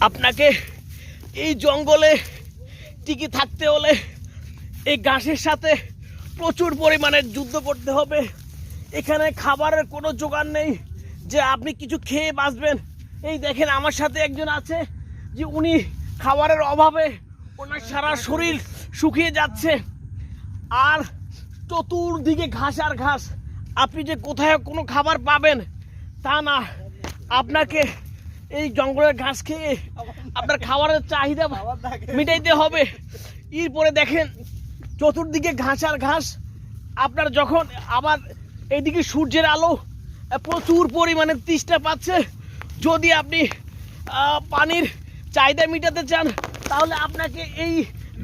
আপনাকে এই জঙ্গলে টিকে থাকতে হলে এই ঘাসের সাথে প্রচুর পরিমাণে যুদ্ধ করতে হবে। এখানে খাবারের কোনো জোগাড় নেই যে আপনি কিছু খেয়ে বাঁচবেন। এই দেখেন আমার সাথে একজন আছে যে উনি খাবারের অভাবে ওনার সারা শরীর শুকিয়ে যাচ্ছে, আর চতুর্দিকে ঘাস আর ঘাস। আপনি যে কোথায় কোনো খাবার পাবেন তা না, আপনাকে এই জঙ্গলের ঘাস খেয়ে আপনার খাবারের চাহিদা মিটাইতে হবে। এরপরে দেখেন চতুর্দিকে ঘাস আর ঘাস। আপনার যখন আবার এইদিকে সূর্যের আলো প্রচুর পরিমাণে তৃষ্ণা পাচ্ছে, যদি আপনি পানির চাহিদা মেটাতে চান তাহলে আপনাকে এই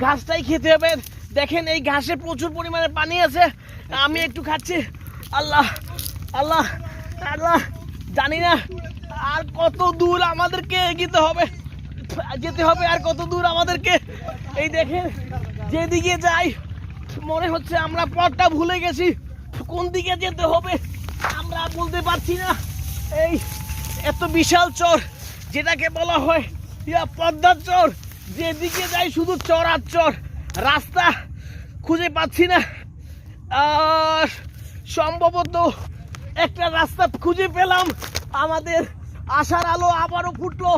ঘাসটাই খেতে হবে। দেখেন এই ঘাসে প্রচুর পরিমাণে পানি আছে, আমি একটু খাচ্ছি। আল্লাহ আল্লাহ আল্লাহ, জানি না আর কত দূর আমাদেরকে যেতে হবে আর কত দূর আমাদেরকে। এই দেখেন যেদিকে যাই মনে হচ্ছে আমরা পথটা ভুলে গেছি, কোন দিকে যেতে হবে আমরা বলতে পারছি না। এই এত বিশাল চর যেটাকে বলা হয় পদ্মার চর, যেদিকে যাই শুধু চর আর চর, রাস্তা খুঁজে পাচ্ছি না। সম্ভবত একটা রাস্তা খুঁজে পেলাম, আমাদের আশার আলো আবারও ফুটলো।